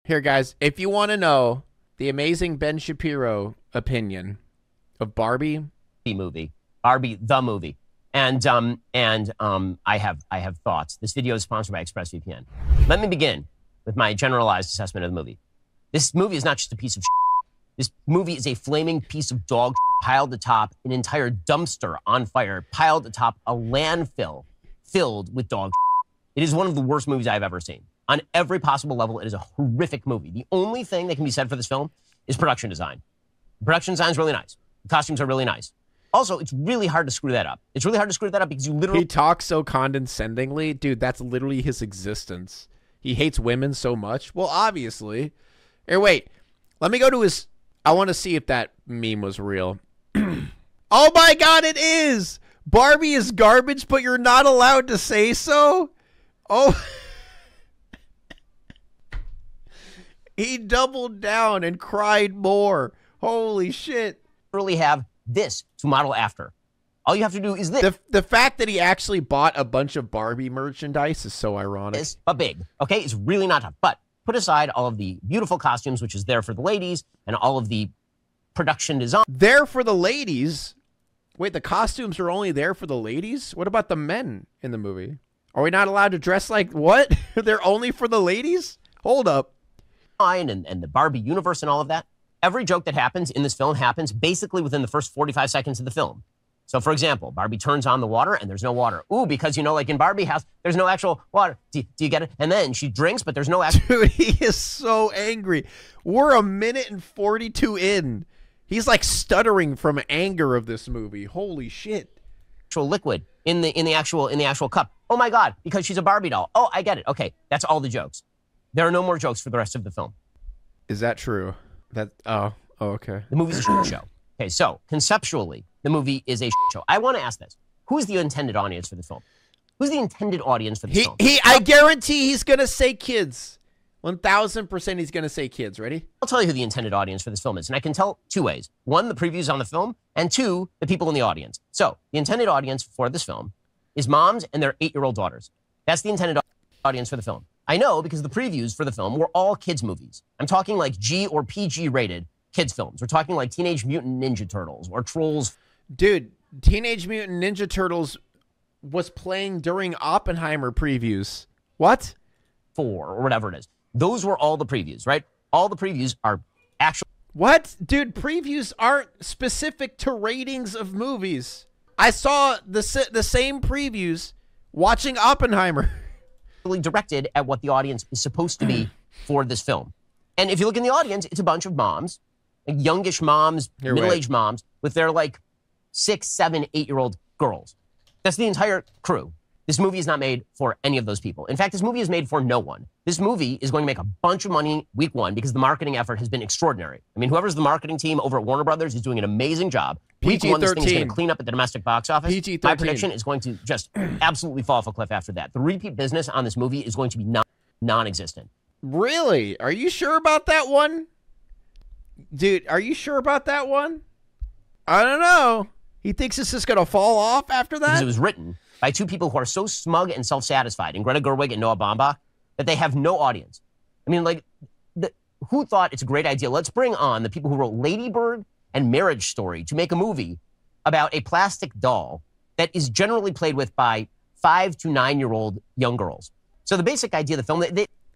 Here, guys, if you want to know the amazing Ben Shapiro opinion of Barbie movie, Barbie the movie, and I have thoughts. This video is sponsored by ExpressVPN. Let me begin with my generalized assessment of the movie. This movie is not just a piece of shit. This movie is a flaming piece of dog shit piled atop an entire dumpster on fire, piled atop a landfill filled with dog shit. It is one of the worst movies I've ever seen. On every possible level, it is a horrific movie. The only thing that can be said for this film is production design. The production design is really nice. The costumes are really nice. Also, it's really hard to screw that up. It's really hard to screw that up because you literally... He talks so condescendingly. Dude, that's literally his existence. He hates women so much. Well, obviously. Here, wait. Let me go to his... I want to see if that meme was real. Oh my god, it is! Barbie is garbage, but you're not allowed to say so? Oh... He doubled down and cried more. Holy shit. Really have this to model after. All you have to do is this. The fact that he actually bought a bunch of Barbie merchandise is so ironic. But big, okay? It's really not tough. But put aside all of the beautiful costumes, which is there for the ladies, and all of the production design. There for the ladies? Wait, the costumes are only there for the ladies? What about the men in the movie? Are we not allowed to dress like what? They're only for the ladies? Hold up. And the Barbie universe and all of that. Every joke that happens in this film happens basically within the first 45 seconds of the film. So, for example, Barbie turns on the water and there's no water. Ooh, because, you know, like in Barbie house, there's no actual water. Do you get it? And then she drinks, but there's no actual... Dude, he is so angry. We're a minute and 42 in. He's like stuttering from anger of this movie. Holy shit. Actual liquid in the actual cup. Oh my God, because she's a Barbie doll. Oh, I get it. Okay, that's all the jokes. There are no more jokes for the rest of the film. Is that true? Oh, okay. The movie's a shit show. Okay, so conceptually, the movie is a shit show. I want to ask this. Who's the intended audience for this film? Who's the intended audience for this film? I guarantee he's going to say kids. 1,000% he's going to say kids. Ready? I'll tell you who the intended audience for this film is, and I can tell two ways. One, the previews on the film, and two, the people in the audience. So the intended audience for this film is moms and their 8-year-old daughters. That's the intended audience for the film. I know because the previews for the film were all kids movies. I'm talking like G or PG rated kids films. We're talking like Teenage Mutant Ninja Turtles or Trolls. Dude, Teenage Mutant Ninja Turtles was playing during Oppenheimer previews. What? 4 or whatever it is. Those were all the previews, right? All the previews are actual. What? Dude, previews aren't specific to ratings of movies. I saw the same previews watching Oppenheimer. Directed at what the audience is supposed to be for this film. And if you look in the audience, it's a bunch of moms, like youngish moms, middle-aged moms, with their like 6, 7, 8-year-old girls. That's the entire crew. This movie is not made for any of those people. In fact, this movie is made for no one. This movie is going to make a bunch of money week 1 because the marketing effort has been extraordinary. I mean, whoever's the marketing team over at Warner Brothers is doing an amazing job. Week 1, this thing is going to clean up at the domestic box office. PG-13. My prediction is going to just absolutely fall off a cliff after that. The repeat business on this movie is going to be non-existent. Really? Are you sure about that one? Dude, are you sure about that one? I don't know. He thinks this is going to fall off after that? Because it was written by two people who are so smug and self-satisfied, and Greta Gerwig and Noah Baumbach, that they have no audience. I mean, like, who thought it's a great idea? Let's bring on the people who wrote Lady Bird and Marriage Story to make a movie about a plastic doll that is generally played with by 5 to 9-year-old young girls. So the basic idea of the film...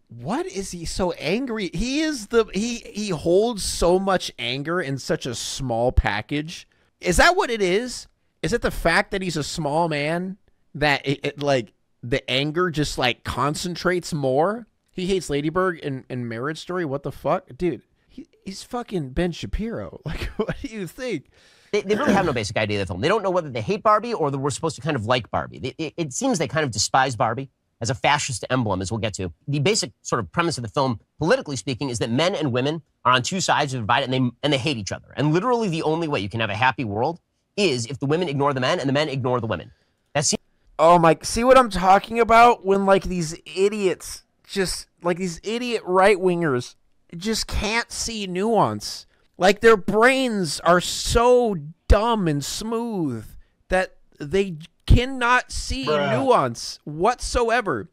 What is he so angry? He is he holds so much anger in such a small package. Is that what it is? Is it the fact that he's a small man that it like the anger just like concentrates more? He hates Lady Bird and Marriage Story. What the fuck? Dude, he's fucking Ben Shapiro. Like, what do you think? They really have no basic idea of the film. They don't know whether they hate Barbie or that we're supposed to kind of like Barbie. It seems they kind of despise Barbie as a fascist emblem, as we'll get to. The basic sort of premise of the film, politically speaking, is that men and women are on two sides of the divide and they hate each other. And literally the only way you can have a happy world is if the women ignore the men and the men ignore the women. That's... Oh my, see what I'm talking about? When like these idiots, just like these idiot right-wingers just can't see nuance. Like their brains are so dumb and smooth that they cannot see nuance whatsoever.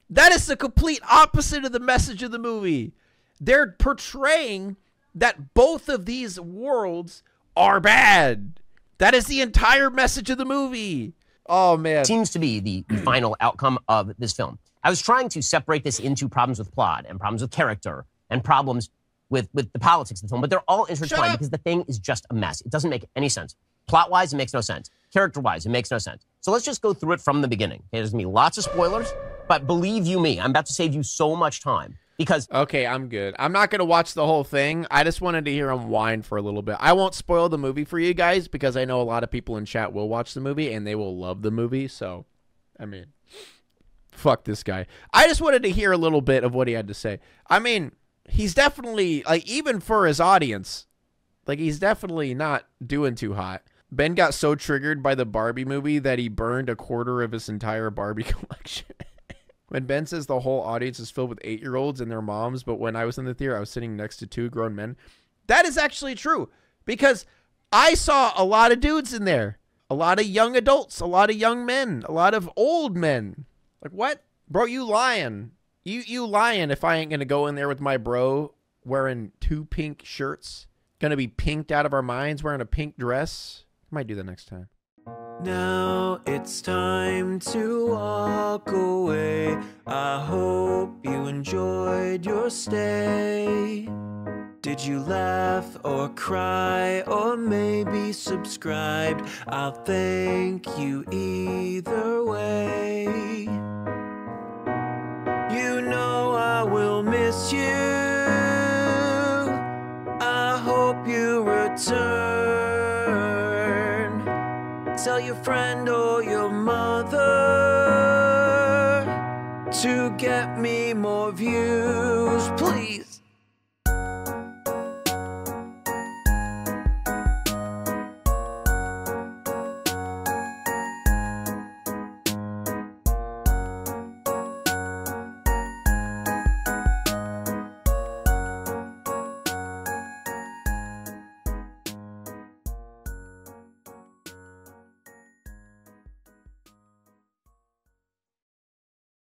That is the complete opposite of the message of the movie. They're portraying that both of these worlds are bad. That is the entire message of the movie. Oh, man. Seems to be the final outcome of this film. I was trying to separate this into problems with plot and problems with character and problems with the politics of the film, but they're all intertwined because the thing is just a mess. It doesn't make any sense. Plot-wise, it makes no sense. Character-wise, it makes no sense. So let's just go through it from the beginning. Okay, there's going to be lots of spoilers, but believe you me, I'm about to save you so much time because... Okay, I'm good. I'm not going to watch the whole thing. I just wanted to hear him whine for a little bit. I won't spoil the movie for you guys because I know a lot of people in chat will watch the movie and they will love the movie. So, I mean, fuck this guy. I just wanted to hear a little bit of what he had to say. I mean, he's definitely, like, even for his audience, like, he's definitely not doing too hot. Ben got so triggered by the Barbie movie that he burned a quarter of his entire Barbie collection. When Ben says the whole audience is filled with 8-year-olds and their moms, but when I was in the theater, I was sitting next to 2 grown men. That is actually true because I saw a lot of dudes in there. A lot of young adults, a lot of young men, a lot of old men. Like, what? Bro, you lying. You lying if I ain't going to go in there with my bro wearing 2 pink shirts. Going to be pinked out of our minds wearing a pink dress. Might do that next time. Now it's time to walk away. I hope you enjoyed your stay. Did you laugh or cry or maybe subscribed? I'll thank you either way. You know I will miss you. I hope you return. Tell your friend or your mother to get me more views, please.